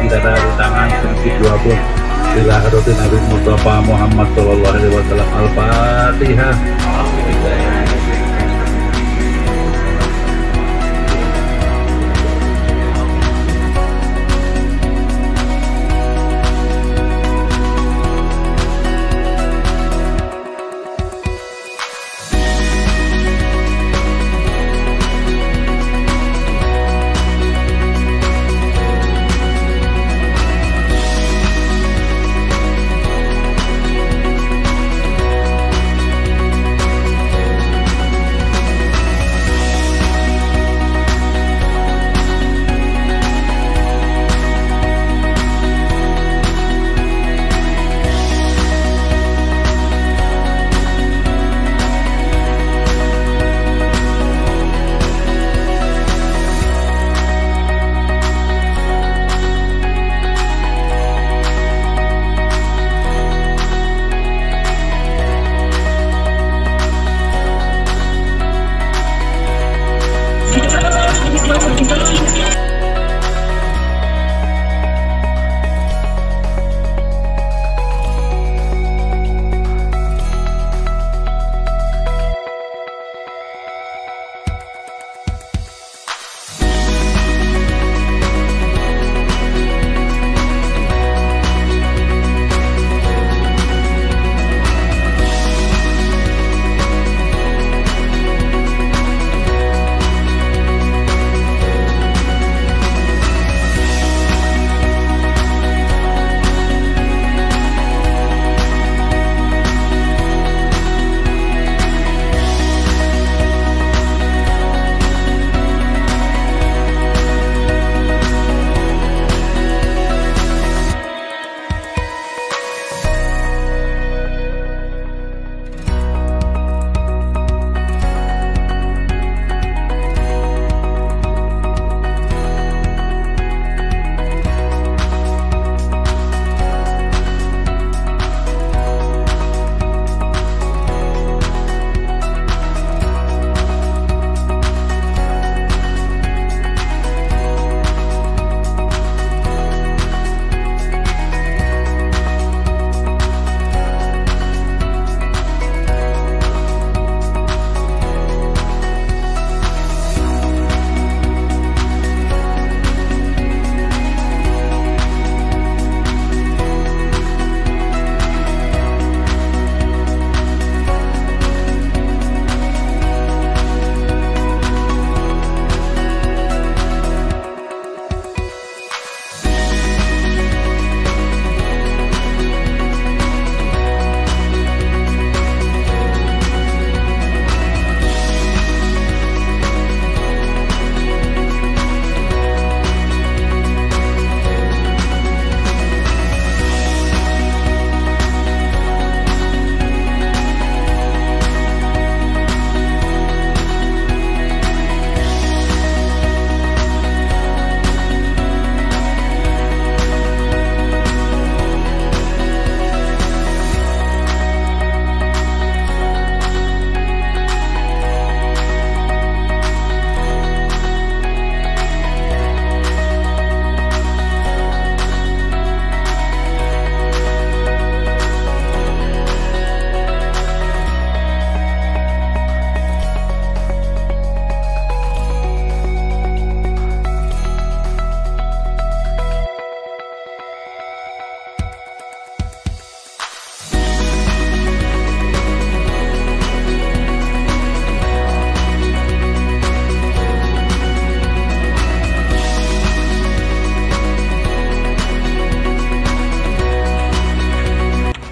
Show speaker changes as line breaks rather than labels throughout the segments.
kita dari tangan sedikit dua pun bila hadratin Nabi Mustafa Muhammad Sallallahu Alaihi Wasallam. Al-Fatihah.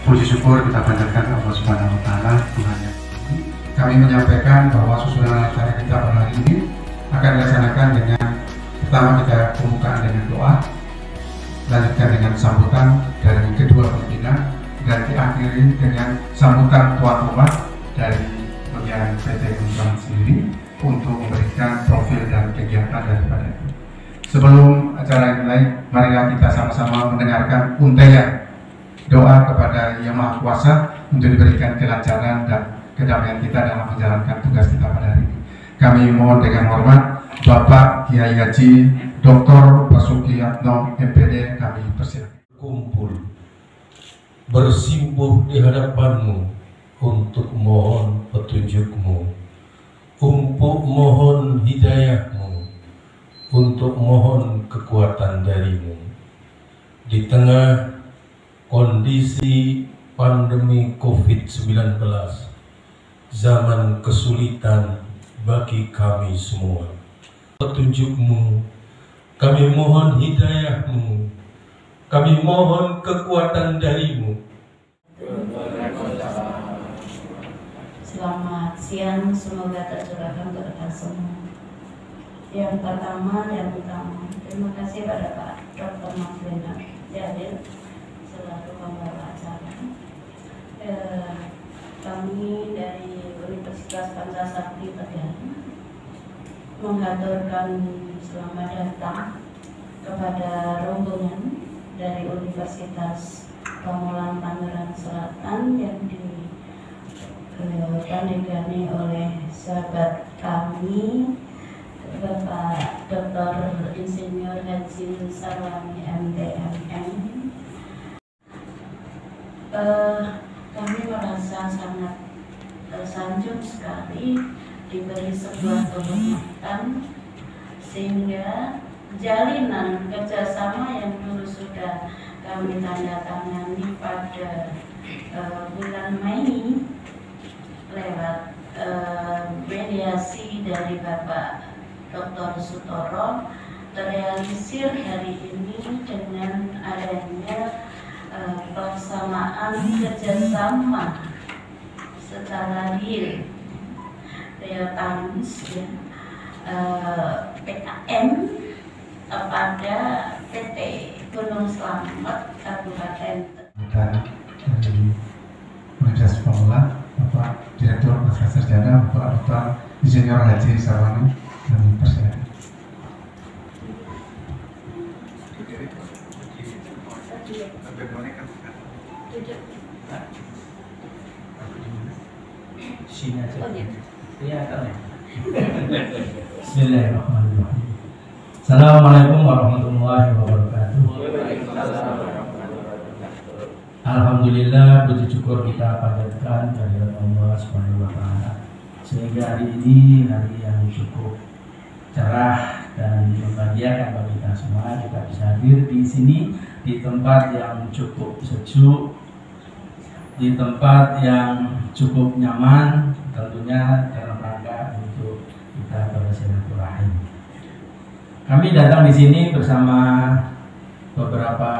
Puji syukur kita panjatkan Allah Subhanahu wa Ta'ala, Tuhan yang tinggi. Kami menyampaikan bahwa susunan acara kita pada hari ini akan dilaksanakan dengan pertama kita pembukaan dengan doa, lanjutkan dengan sambutan dari kedua pimpinan, dan diakhiri dengan sambutan tuan rumah dari bagian PT Gunung sendiri untuk memberikan profil dan kegiatan daripada itu. Sebelum acara dimulai, marilah kita sama-sama mendengarkan untayan doa kepada Yang Maha Kuasa untuk diberikan kelancaran dan kedamaian kita dalam menjalankan tugas kita pada hari ini. Kami mohon dengan hormat Bapak Kiai Haji Dr. Basuki Yatno, MPD, kami persilakan.
Kumpul bersimpuh di hadapanmu untuk mohon petunjukmu, untuk mohon hidayahmu, untuk mohon kekuatan darimu di tengah kondisi pandemi COVID-19, zaman kesulitan bagi kami semua. Petunjukmu, kami mohon hidayahmu, kami mohon kekuatan darimu.
Selamat siang, semoga tercurahkan berkah semua. Yang pertama, terima kasih pada Pak Dr. Maflina Jalil selaku pembawa acara. Kami dari Universitas Pancasakti Tegal mengaturkan selamat datang kepada rombongan dari Universitas Pamulang Tangerang Selatan yang dipandegani oleh sahabat kami Bapak Dr. Insinyur Haji Sarwani MTMM. Kami merasa sangat tersanjung sekali diberi sebuah kehormatan sehingga jalinan kerjasama yang dulu sudah kami tanda tangani pada bulan Mei lewat mediasi dari Bapak Dr. Sutoro terrealisir hari ini dengan adanya pelaksanaan kerjasama secara real times ya, PKM pada PT Gunung Slamet Kabupaten
dari Universitas Pamulang, Bapak Direktur Pasca Sarjana, Bapak Dr. Insinyur Haji Sarwani, kami persilakan.
Bismillahirrahmanirrahim. Assalamualaikum warahmatullahi wabarakatuh. Alhamdulillah, puji syukur kita panjatkan kehadirat Allah Subhanahu wa Ta'ala, sehingga hari ini hari yang cukup cerah dan membahagiakan bagi kita semua. Kita bisa hadir di sini di tempat yang cukup sejuk, di tempat yang cukup nyaman, tentunya dalam rangka untuk kita bersilaturahim. Kami datang di sini bersama beberapa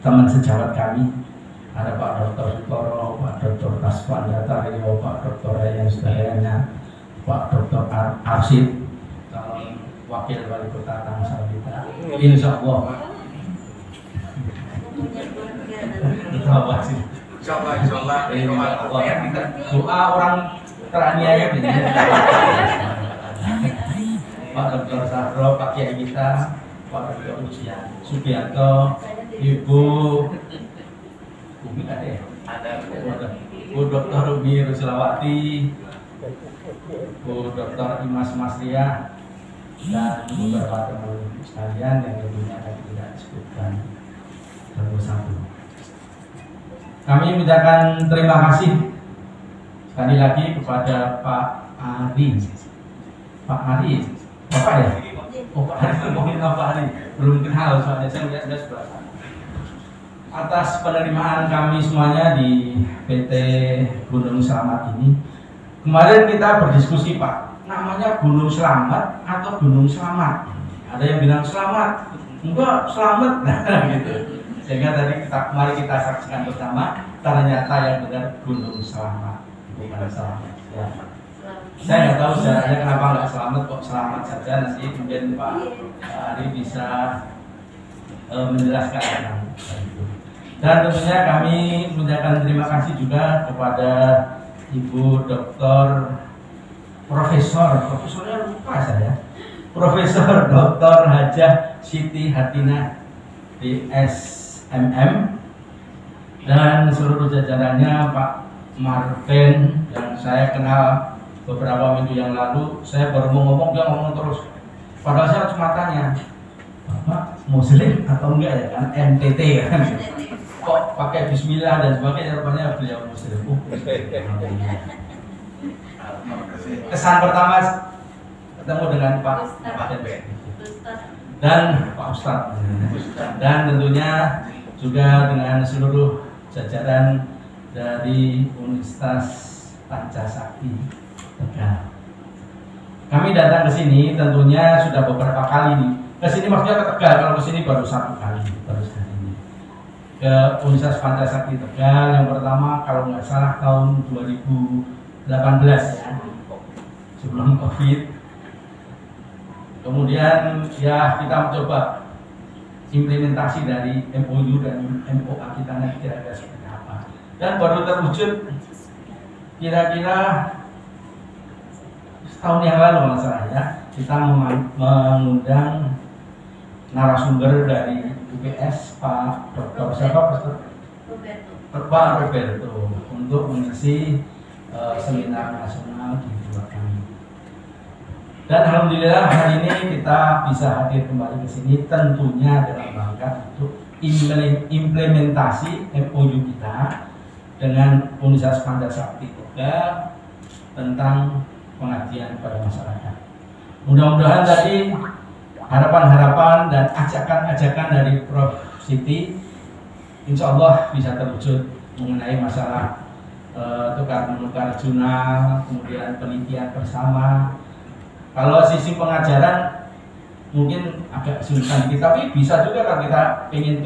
teman sejawat kami. Ada Pak Dr. Sutoro, Pak Dr. Taswan Datario, Pak Dr. Rayan Sudayana, Pak Dr. Arsid, calon wakil wali kota Tangsel kita. Insya Allah. Doa orang teraniaya gitu. Pak Dr. Sahro, Pak Kiai kita, Pak Dr. Subianto, Ibu Umi ada ya? Ada. Bu Dr. Umi Ruslawati, Bu Dr. Imas Masria, dan beberapa teman sekalian yang tentunya tadi tidak disebutkan satu-satu. Kami mengucapkan terima kasih sekali lagi kepada Pak Ari. Pak Ari, Bapak ya? Oh, Pak Ari, ngomongin Pak Ari, belum kenal soalnya saya lihat sebelah sana. Atas penerimaan kami semuanya di PT Gunung Slamet ini. Kemarin kita berdiskusi Pak, namanya Gunung Slamet atau Gunung Slamet? Ada yang bilang Slamet, enggak Slamet, nah gitu. Sehingga tadi mari kita saksikan bersama, ternyata yang benar Gunung Slamet, bukan Slamet. Ya. Saya nggak tahu sejarahnya kenapa nggak Slamet, kok Slamet saja. Nanti mungkin Pak Ari bisa menjelaskan tentang itu. Dan tentunya kami mengucapkan terima kasih juga kepada Ibu Dr. Profesornya lupa saya, Profesor Dr. Hajah Siti Hatina DSMM, dan seluruh jajarannya, Pak Marven, yang saya kenal beberapa minggu yang lalu. Saya baru mau ngomong, dia ngomong terus. Padahal saya cuma tanya, Bapak Muslim atau enggak ya, kan NTT kan? Kok pakai Bismillah dan sebagainya, rupanya beliau Muslim. Kesan pertama ketemu dengan Pak dan Pak Ustadz, dan tentunya juga dengan seluruh jajaran dari Universitas Pancasakti Tegal. Kami datang ke sini tentunya sudah beberapa kali nih. Ke sini maksudnya ke Tegal, kalau ke sini baru satu kali, baru sekali ini. Ke Universitas Pancasakti Tegal yang pertama kalau nggak salah tahun 2018 ya, sebelum COVID. Kemudian ya kita mencoba implementasi dari MOU dan MOA kita nanti kira-kira seperti apa. Dan baru terwujud kira-kira setahun yang lalu masalah ya, kita mengundang narasumber dari UPS Pak Dr. siapa Pak Roberto untuk mengisi seminar nasional di dua kami. Dan alhamdulillah hari ini kita bisa hadir kembali ke sini tentunya dalam rangka untuk implementasi MOU kita dengan Universitas Pancasakti Tegal tentang pengabdian pada masyarakat. Mudah-mudahan tadi harapan-harapan dan ajakan-ajakan dari Prof. Siti insya Allah bisa terwujud mengenai masalah tukar-menukar jurnal, kemudian penelitian bersama. Kalau sisi pengajaran mungkin agak kesulitan dikit, tapi bisa juga kalau kita ingin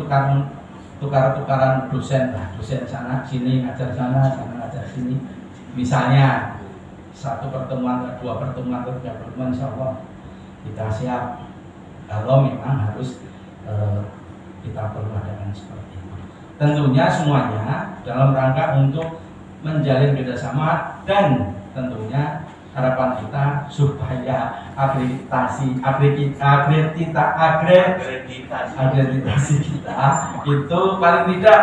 tukar-tukaran dosen lah, dosen sana sini ngajar sana ngajar sini. Misalnya satu pertemuan, dua pertemuan, tiga pertemuan, insya Allah kita siap. Kalau memang harus kita perlu adakan seperti itu. Tentunya semuanya dalam rangka untuk menjalin kerjasama dan tentunya harapan kita supaya akreditasi kita itu paling tidak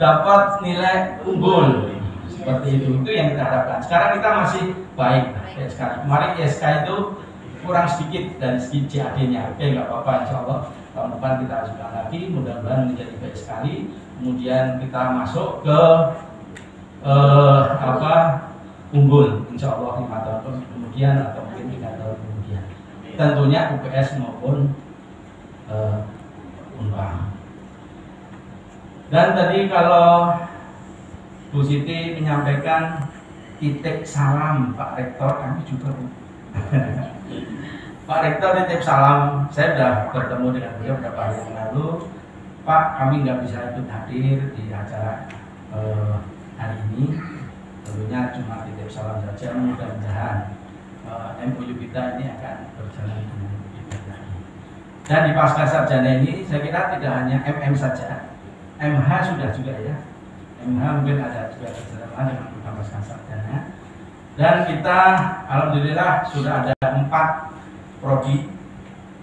dapat nilai unggul seperti itu yang kita harapkan. Sekarang kita masih baik ISK. Kemarin ISK itu kurang sedikit dari segi CAD-nya. Oke, nggak apa-apa, insya Allah tahun depan kita ajukan lagi, mudah-mudahan menjadi baik sekali. Kemudian kita masuk ke unggul, insya Allah 5 tahun kemudian atau mungkin 3 tahun kemudian. Tentunya UPS maupun Unpam. Dan tadi kalau Bu Siti menyampaikan titip salam Pak Rektor, kami juga Pak Rektor titip salam. Saya sudah bertemu dengan beliau beberapa hari yang lalu. Pak, kami nggak bisa ikut hadir di acara hari ini. Tentunya cuma titip salam saja, mudah-mudahan MOU kita ini akan berjalan dengan lebih baik. Dan di pasca sarjana ini saya kira tidak hanya MM saja, MH sudah juga ya. MH mungkin ada juga kerjasama dengan pasca sarjana. Dan kita alhamdulillah sudah ada 4 prodi,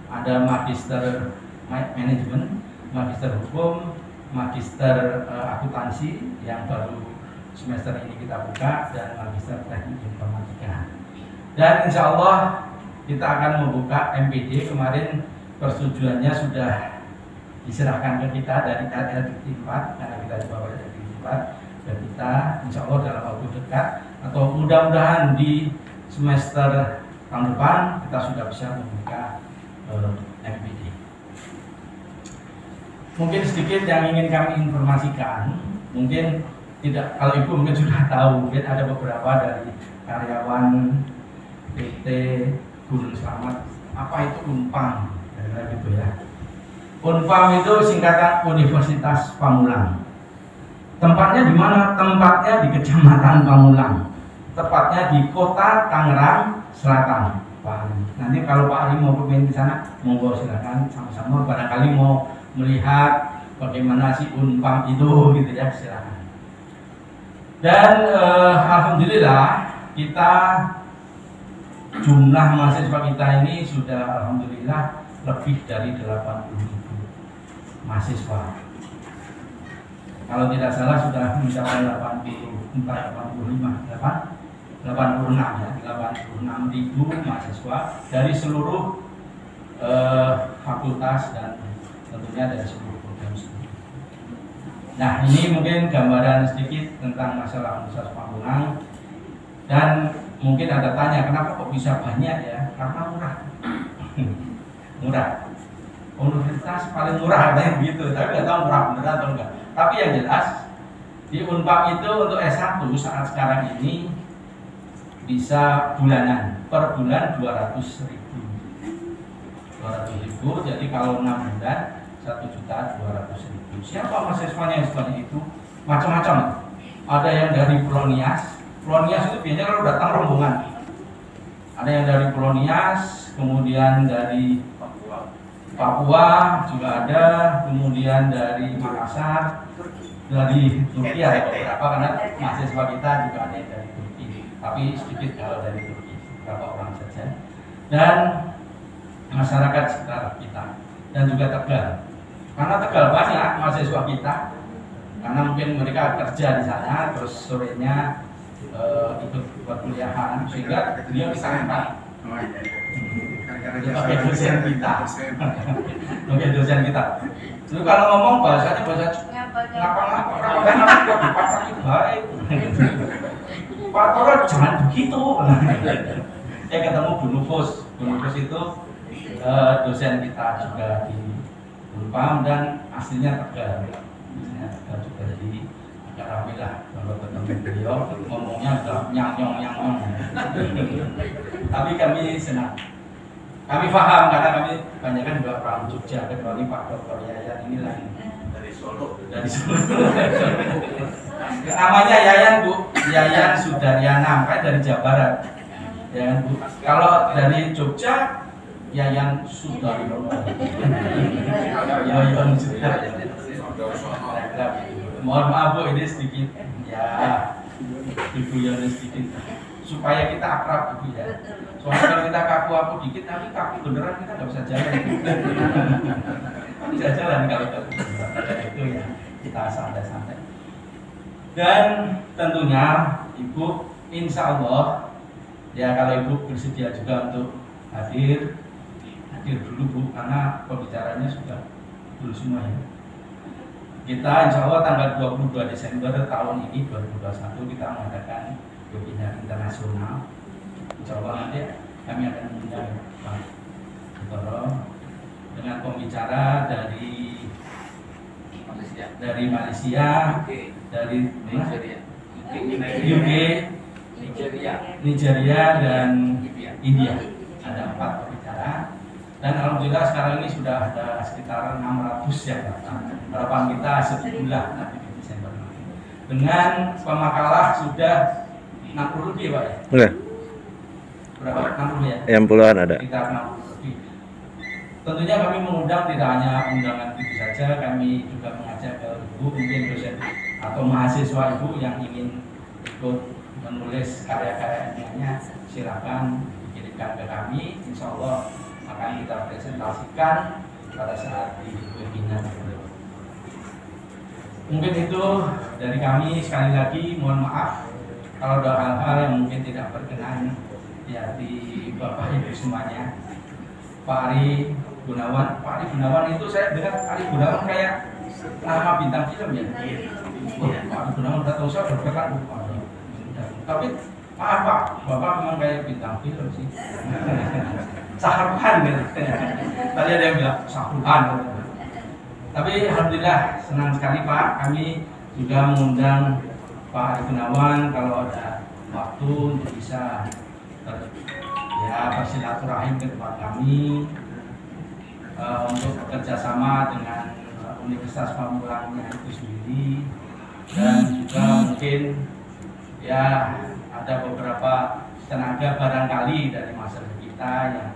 ada magister manajemen, magister hukum, magister akuntansi yang baru semester ini kita buka, dan magister teknik informatika. Dan insya Allah kita akan membuka MPD. Kemarin persetujuannya sudah diserahkan ke kita dari LDT 4 karena kita dibawa dari LDT 4, dan kita insya Allah dalam waktu dekat atau mudah-mudahan di semester tahun depan kita sudah bisa membuka MPD. Mungkin sedikit yang ingin kami informasikan, mungkin tidak, kalau Ibu mungkin sudah tahu, mungkin ada beberapa dari karyawan PT Gunung Slamet, apa itu Unpam, gitu ya. Unpam itu singkatan Universitas Pamulang. Tempatnya di mana? Tempatnya di Kecamatan Pamulang, tepatnya di Kota Tangerang Selatan. Pak Ali. Nanti kalau Pak Ali mau bermain di sana, monggo silakan sama-sama. Barangkali mau melihat bagaimana si Unpam itu, gitu ya, silakan. Dan alhamdulillah kita jumlah mahasiswa kita ini sudah alhamdulillah lebih dari 80.000 mahasiswa. Kalau tidak salah sudah mencapai 86.000 mahasiswa dari seluruh fakultas dan tentunya dari seluruh program studi. Nah, ini mungkin gambaran sedikit tentang masalah Universitas Pamulang. Dan mungkin ada tanya, kenapa kok bisa banyak ya? Karena murah. Murah. Universitas paling murah katanya begitu, tapi nggak tahu murah beneran atau enggak. Tapi yang jelas di Unpad itu untuk S1 saat sekarang ini bisa bulanan, per bulan 200.000. 200.000, jadi kalau 6 bulan 1.200.000. Siapa mahasiswanya yang sebanyak itu? Macam-macam. Ada yang dari Pulau Nias. Pulau Nias itu biasanya kalau datang rombongan. Ada yang dari Pulau Nias, kemudian dari Papua juga ada, kemudian dari Makassar, dari Turki ada beberapa karena mahasiswa kita juga ada yang dari Turki, tapi sedikit kalau dari Turki, beberapa orang saja. Dan masyarakat sekitar kita dan juga Tegal. Karena Tegal banyak mahasiswa kita, karena mungkin mereka kerja di sana, terus sorenya ikut perkuliahan, sehingga dia bisa angkat. Oke, dosen kita. Oke, dosen kita. Lalu kalau ngomong bahasanya bahasa ngapa-ngapa, baik. Pak Toro jangan begitu. Saya ketemu Bu Nufus itu dosen kita juga di Unpam dan aslinya Tegal. Aslinya Tegal juga, jadi agak rame lah kalau ketemu beliau, ngomongnya agak nyang-nyong. Tapi kami senang. Kami paham karena kami kebanyakan juga orang Jogja, kecuali Pak Dr. Yayan ini lah dari Solo. Namanya Yayan Bu, Yayan Sudaryana, kan dari Jawa Barat. Ya, Bu. Kalau dari Jogja, Yayan Sudaryono. Yayan Sudaryono. Mohon maaf Bu, ini sedikit ya, Ibu Yana sedikit supaya kita akrab Ibu ya. Soalnya kalau kita kaku dikit, tapi kaku beneran kita nggak bisa jalan. Bisa jalan kalau itu ya, kita santai-santai. Dan tentunya Ibu, insya Allah ya kalau Ibu bersedia juga untuk hadir dulu Bu, karena pembicaranya sudah dulu semua ya. Kita insya Allah tanggal 22 Desember tahun ini 2021 kita mengadakan webinar internasional. Insya Allah nanti kami akan mengundang Pak Toro dengan pembicara dari Malaysia, dari UK, Nigeria dan India. Ada 4 pembicara. Dan alhamdulillah sekarang ini sudah ada sekitar 600 yang datang. Harapan kita sebulan nanti di Desember. Dengan pemakalah sudah 60 lebih Pak ya?
Enggak.
Berapa? 60 ya?
Yang puluhan ada.
Sekitar 60 lebih. Tentunya kami mengundang tidak hanya undangan itu saja, kami juga mengajak ke Ibu, mungkin dosen atau mahasiswa Ibu yang ingin ikut menulis karya-karya ilmiahnya, silakan dikirimkan ke kami. Insya Allah akan kita presentasikan pada saat di webinar. Mungkin itu dari kami. Sekali lagi mohon maaf kalau ada hal-hal yang mungkin tidak berkenan ya di Bapak Ibu semuanya. Pak Ari Gunawan itu saya dengar Ari Gunawan kayak nama bintang film ya. Pak Ari Gunawan udah tahu saya berperan. Tapi maaf Pak, Bapak memang kayak bintang film sih. Sahruhan gitu. Tadi ada yang bilang Sahruhan. Tapi alhamdulillah senang sekali Pak, kami juga mengundang Pak Ari Gunawan kalau ada waktu untuk bisa bersilaturahim ke tempat kami untuk bekerjasama dengan Universitas Pamulangnya itu sendiri, dan juga mungkin ya ada beberapa tenaga barangkali dari masyarakat kita yang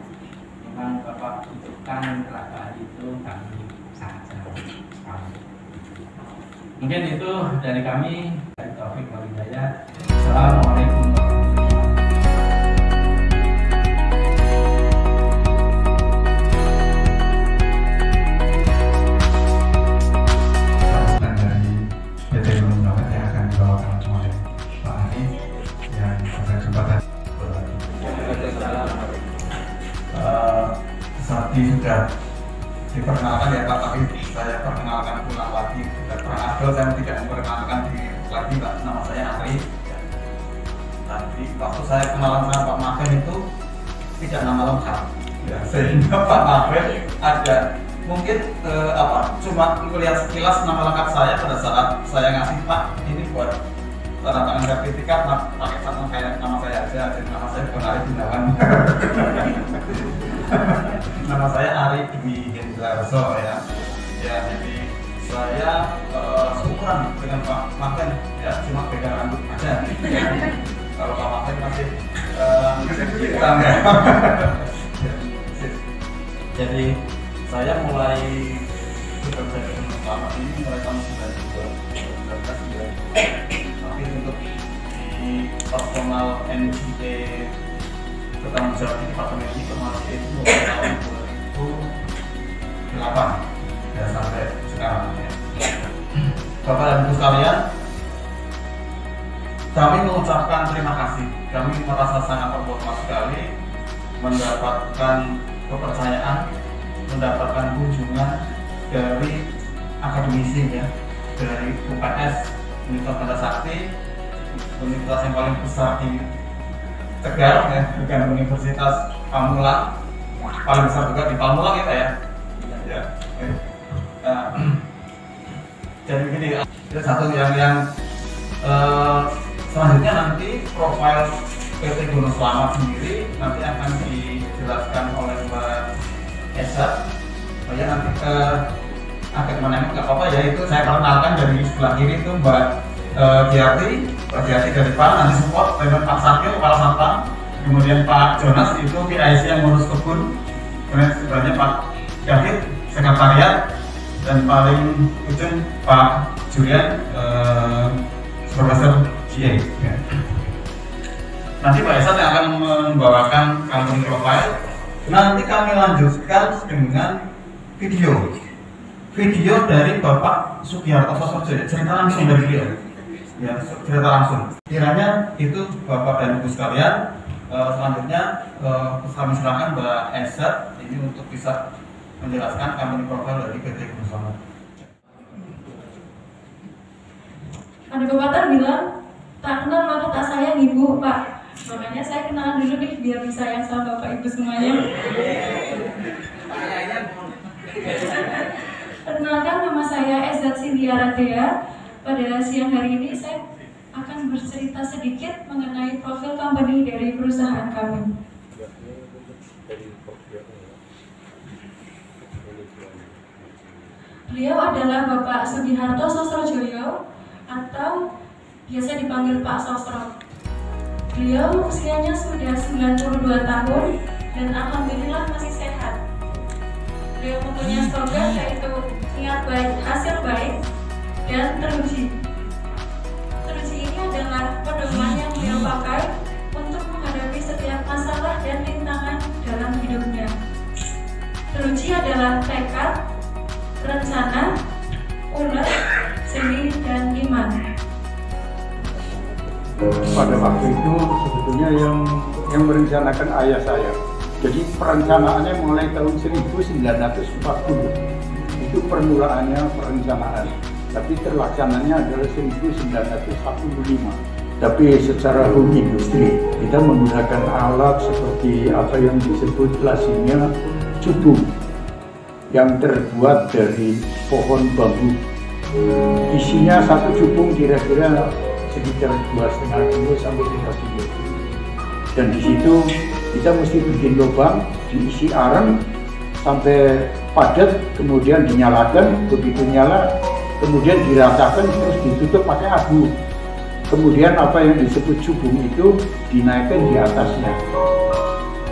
memang Bapak butuhkan tenaga itu, kami sangat sekali. Mungkin itu dari kami. Dari Taufik Walhidayat. Assalamualaikum.
tadi sudah diperkenalkan ya Pak, tapi saya perkenalkan ulang lagi. Kurang adil saya tidak memperkenalkan diri lagi Pak, nama saya Ari. Tadi waktu saya kenalan sama Pak Maven itu tidak nama lengkap, ya, sehingga Pak Maven ada mungkin cuma melihat sekilas nama lengkap saya pada saat saya ngasih Pak ini buat tanda tangan sertifikat, pakai satu kayak nama saya aja, jadi nama saya bukan Ari Gunawan. Nama saya Ari Dwi Hendlarso ya. Ya, jadi saya seumuran dengan Pak Maven ya, cuma beda rambut aja. Kalau Pak Maven masih hitam ya. Jadi saya mulai bekerja di pertama ini mulai tahun 1992. Tapi untuk di personal NGA bertanggung jawab di Departemen Informasi itu mulai tahun 2008 ya sampai sekarang ya. Bapak dan Ibu sekalian, kami mengucapkan terima kasih. Kami merasa sangat terhormat sekali mendapatkan kepercayaan, mendapatkan kunjungan dari akademisi ya, dari UPS, Universitas Banda Sakti, universitas yang paling besar di Tegal ya, bukan Universitas Pamulang, paling besar juga di Pamulang ya Pak ya. Ya. Jadi begini, ada satu yang selanjutnya nanti profil PT Gunung Selamat sendiri nanti akan dijelaskan oleh Mbak Esa. Ya nanti agak kemana nggak apa-apa ya, itu saya perkenalkan dari sebelah kiri itu Mbak Giarti dari PAN, nanti support dengan Pak Satyo kepala Satpam, kemudian Pak Jonas itu PIC yang ngurus kebun, kemudian sebelahnya Pak David sekretariat, dan paling ujung Pak Julian Supervisor GA ya. Nanti Pak Esat yang akan membawakan company profile. Nanti kami lanjutkan dengan video dari Bapak Sugiharto Sosrojo, cerita langsung dari beliau ya, cerita langsung. Kiranya itu Bapak dan Ibu sekalian, selanjutnya kami silakan Mbak Esat ini untuk bisa menjelaskan company profile dari PT Gunung Selamat.
Ada pepatah bilang, tak kenal maka tak sayang Ibu, Pak. Makanya saya kenalan dulu nih biar bisa sayang sama Bapak Ibu semuanya. Perkenalkan, nama saya Ezat Cynthia Radea. Pada siang hari ini saya akan bercerita sedikit mengenai profil company dari perusahaan kami. Beliau adalah Bapak Sugiharto Sosrojoyo atau biasa dipanggil Pak Sosro. Beliau usianya sudah 92 tahun dan alhamdulillah masih sehat. Beliau mempunyai slogan yaitu niat baik, hasil baik, dan teruji. Teruji ini adalah pedoman yang beliau pakai untuk menghadapi setiap masalah dan rintangan dalam hidupnya. Teruji adalah tekad, rencana, ulet, seni, dan iman.
Pada waktu itu sebetulnya yang merencanakan ayah saya. Jadi perencanaannya mulai tahun 1940. Itu permulaannya perencanaan. Tapi terlaksananya adalah 1945. Tapi secara home industri kita menggunakan alat seperti apa yang disebut lazimnya cubung yang terbuat dari pohon bambu. Isinya satu cubung kira-kira sekitar 2,5 kilo sampai 3 kilo. Dan di situ kita mesti bikin lubang, diisi arang sampai padat, kemudian dinyalakan, begitu nyala, kemudian diratakan terus ditutup pakai abu. Kemudian apa yang disebut cubung itu dinaikkan di atasnya.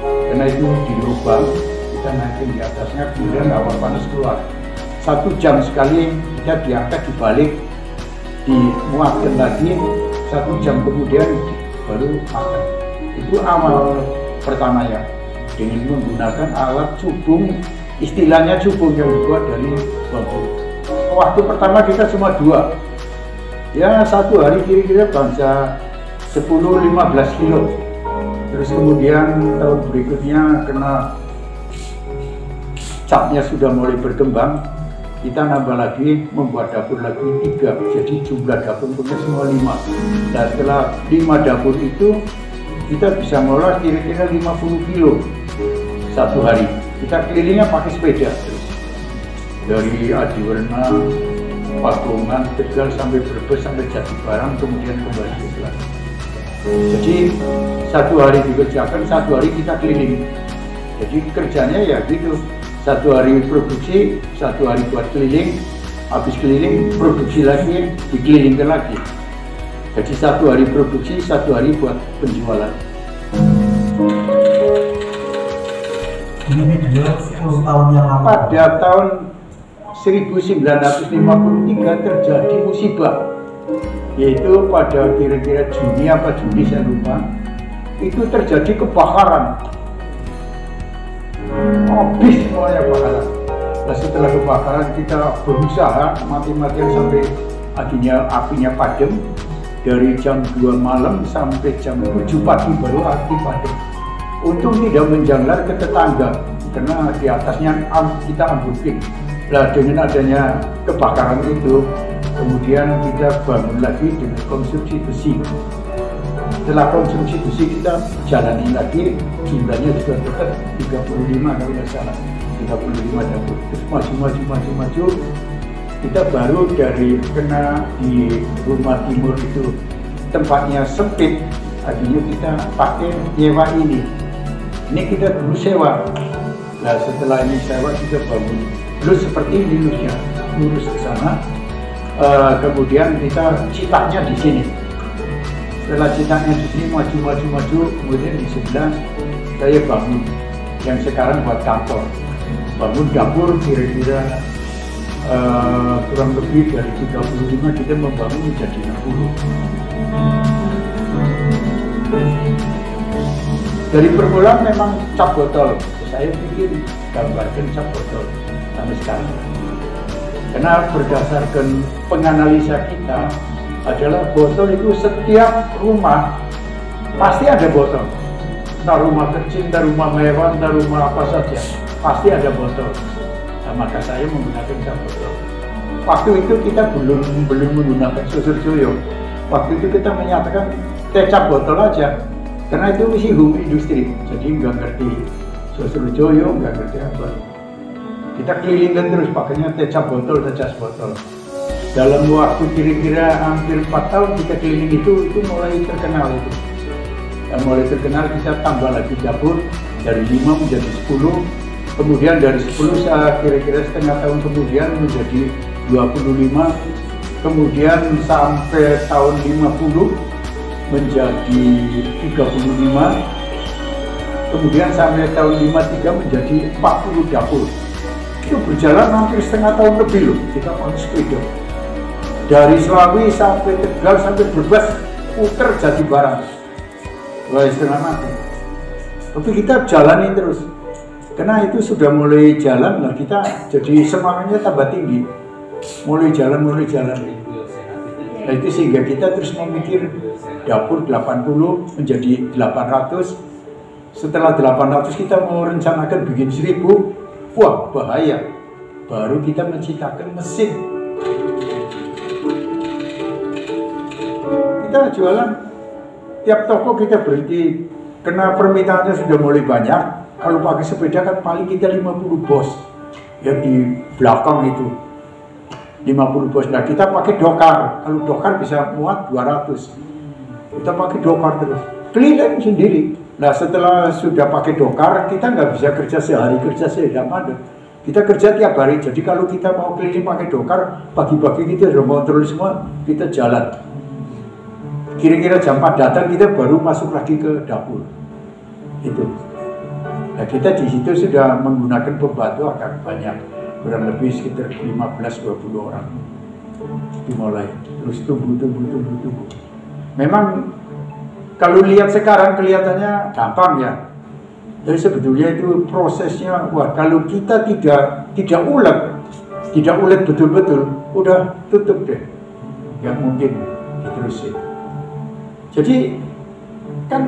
Karena itu di lubang kita naikin di atasnya, kemudian awan panas keluar. 1 jam sekali kita diangkat, dibalik, dimuatkan lagi, 1 jam kemudian baru makan. Itu awal pertama ya, dengan menggunakan alat cubung, istilahnya cubung yang dibuat dari bambu. Waktu pertama kita cuma 2, ya 1 hari kira-kira bisa 10-15 kilo. Terus kemudian tahun berikutnya kena capnya sudah mulai berkembang, kita nambah lagi, membuat dapur lagi 3. Jadi jumlah dapur punya semua 5. Dan setelah 5 dapur itu, kita bisa mengolah kira-kira 50 kilo satu hari. Kita kelilingnya pakai sepeda terus. Dari Adiwerna, Pakungan, Tegal sampai Brebes sampai Jatibarang, kemudian kembali ke Selatan. Jadi satu hari dikerjakan, satu hari kita keliling. Jadi kerjanya ya gitu, satu hari produksi, satu hari buat keliling, habis keliling produksi lagi, dikelilingkan lagi. Jadi satu hari produksi, satu hari buat penjualan.
Ini video 10 tahun yang lalu.
Pada tahun 1953 terjadi musibah, yaitu pada kira-kira Juni apa Juli saya lupa, itu terjadi kebakaran. Habis semuanya kebakaran. Nah, setelah kebakaran kita berusaha mati-matian sampai apinya padam. Dari jam 2 malam sampai jam 7 pagi baru api padam. Untung tidak menjanglar ke tetangga karena di atasnya kita ambukin. Nah, dengan adanya kebakaran itu, kemudian kita bangun lagi dengan konstruksi besi. Setelah konstruksi besi kita jalani lagi, jumlahnya juga tetap 35 kalau nggak salah, 35 dapur. Terus maju. Kita baru dari kena di rumah timur itu tempatnya sempit, akhirnya kita pakai nyewa ini. Ini kita dulu sewa. Nah, setelah ini sewa kita bangun. Lurus seperti ini lurusnya, lurus ke sana. Kemudian kita citaknya di sini. Setelah citaknya di sini maju, kemudian di sebelah saya bangun yang sekarang buat kantor. Bangun dapur kira-kira kurang lebih dari 35 kita membangun menjadi 60. Dari permulaan memang cap botol. Saya bikin gambarkan cap botol sampai sekarang. Karena berdasarkan penganalisa kita adalah botol itu setiap rumah pasti ada botol. Entah rumah kecil, entah rumah mewah, entah rumah apa saja, pasti ada botol. Nah, maka saya menggunakan cap botol. Waktu itu kita belum menggunakan susur joyo. Waktu itu kita menyatakan cap botol aja, karena itu masih home industri, jadi nggak ngerti susur joyo, nggak ngerti apa. Kita kelilingkan terus pakainya cap botol, cas botol. Dalam waktu kira-kira hampir 4 tahun kita keliling itu mulai terkenal itu. Dan mulai terkenal kita tambah lagi dapur dari 5 menjadi 10. Kemudian dari 10 kira-kira setengah tahun kemudian menjadi 25, kemudian sampai tahun 50 menjadi 35, kemudian sampai tahun 53 menjadi 40 dapur. Itu berjalan hampir setengah tahun lebih loh, kita pakai sepeda. Dari Selawi sampai Tegal sampai Brebes, puter Jatibarang. Wah, setengah mati. Tapi kita jalani terus. Karena itu sudah mulai jalan, lah kita jadi semangatnya tambah tinggi. Mulai jalan. Nah, itu sehingga kita terus memikir dapur 80 menjadi 800. Setelah 800 kita mau rencanakan bikin 1000. Wah, bahaya. Baru kita menciptakan mesin. Kita jualan, tiap toko kita berhenti. Karena permintaannya sudah mulai banyak. Kalau pakai sepeda kan paling kita 50 bos. Ya di belakang itu 50 bos. Nah, kita pakai dokar. Kalau dokar bisa muat 200. Kita pakai dokar terus. Keliling sendiri. Nah, setelah sudah pakai dokar, kita nggak bisa kerja sehari, kerja sehari. Kita kerja tiap hari. Jadi kalau kita mau keliling pakai dokar, pagi-pagi kita sudah kontrol semua, kita jalan. Kira-kira jam 4 datang, kita baru masuk lagi ke dapur. Itu. Nah, kita di situ sudah menggunakan pembantu agak banyak, kurang lebih sekitar 15-20 orang. Dimulai, terus tumbuh. Memang kalau lihat sekarang kelihatannya gampang ya. Tapi sebetulnya itu prosesnya, wah, kalau kita tidak ulet betul-betul, udah tutup deh. Nggak mungkin diterusin. Jadi kan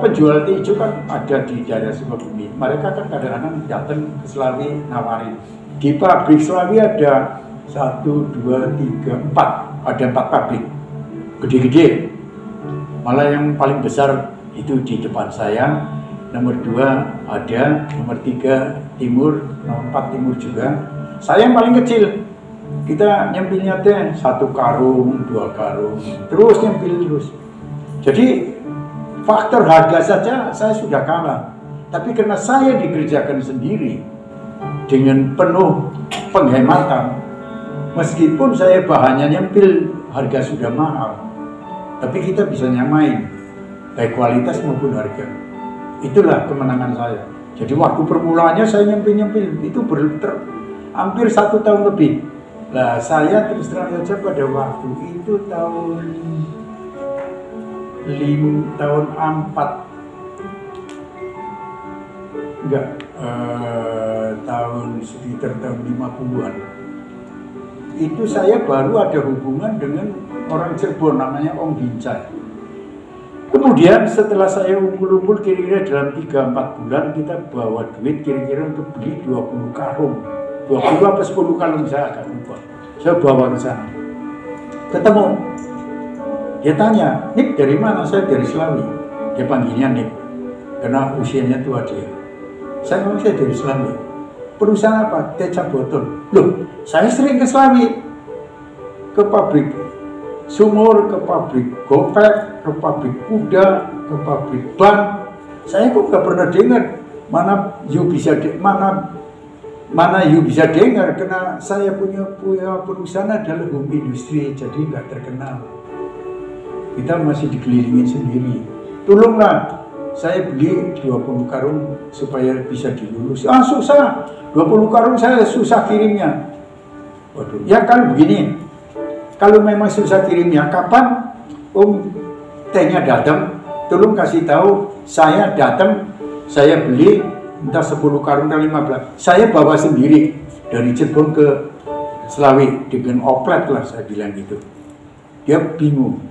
penjual teh hijau kan ada di daerah Sukabumi. Mereka kan kadang-kadang datang ke Slawi nawarin. Di pabrik Slawi ada 1, 2, 3, 4. Ada 4 pabrik gede-gede. Malah yang paling besar itu di depan saya. Nomor 2 ada, nomor 3 timur, nomor 4 timur juga. Saya yang paling kecil. Kita nyempilnya teh 1 karung, 2 karung, terus nyempil terus. Jadi faktor harga saja saya sudah kalah. Tapi karena saya dikerjakan sendiri dengan penuh penghematan, meskipun saya bahannya nyempil harga sudah mahal, tapi kita bisa nyamain baik kualitas maupun harga. Itulah kemenangan saya. Jadi waktu permulaannya saya nyempil-nyempil itu hampir 1 tahun lebih. Nah saya terus terang saja pada waktu itu tahun 4 enggak tahun sekitar tahun 50-an itu saya baru ada hubungan dengan orang Cirebon namanya Om Bincai. Kemudian setelah saya umpul-umpul kira-kira dalam 3-4 bulan kita bawa duit kira-kira untuk beli 20 karung 20 apa 10 karung saya agak lupa. Saya bawa ke sana ketemu. Dia tanya, Nik dari mana? Saya dari Slawi. Dia panggilnya Nik, karena usianya tua dia. Saya ngomong saya dari Slawi. Perusahaan apa? Kecap botol. Loh, saya sering ke Slawi. Ke pabrik sumur, ke pabrik gopek, ke pabrik kuda, ke pabrik ban. Saya kok gak pernah dengar. Mana you bisa dengar? Karena saya punya perusahaan adalah home industry, jadi gak terkenal. Kita masih dikelilingi sendiri. Tolonglah, saya beli 20 karung supaya bisa dilulus. Ah susah, 20 karung saya susah kirimnya. Waduh, ya kalau begini, kalau memang susah kirimnya, kapan Om tehnya datang, tolong kasih tahu, saya datang, saya beli entah 10 karung atau 15. Saya bawa sendiri dari Cirebon ke Slawi dengan oplet lah, saya bilang gitu. Dia bingung.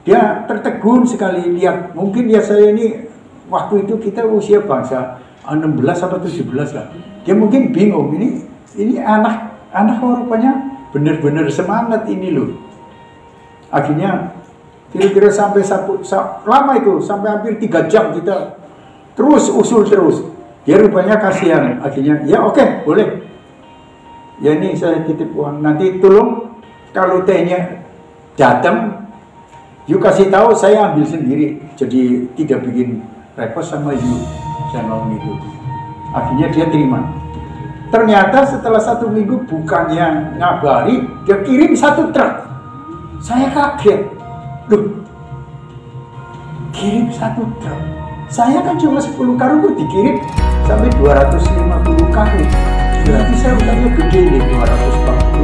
Dia tertegun sekali lihat, mungkin ya saya ini waktu itu kita usia bangsa 16 atau 17 lah. Dia mungkin bingung, ini anak rupanya benar-benar semangat ini loh. Akhirnya kira-kira sampai lama itu, sampai hampir 3 jam kita terus usul terus. Dia rupanya kasihan, akhirnya ya oke, boleh. Ya ini saya titip uang, nanti tolong kalau tehnya datang, you kasih tahu saya ambil sendiri, jadi tidak bikin repot sama you. Saya ngomong gitu. Akhirnya dia terima. Ternyata setelah 1 minggu bukannya ngabari, dia kirim 1 truk. Saya kaget. Loh, kirim 1 truk. Saya kan cuma 10 karung kok dikirim sampai 250 karung. Berarti saya utangnya gede nih, 240.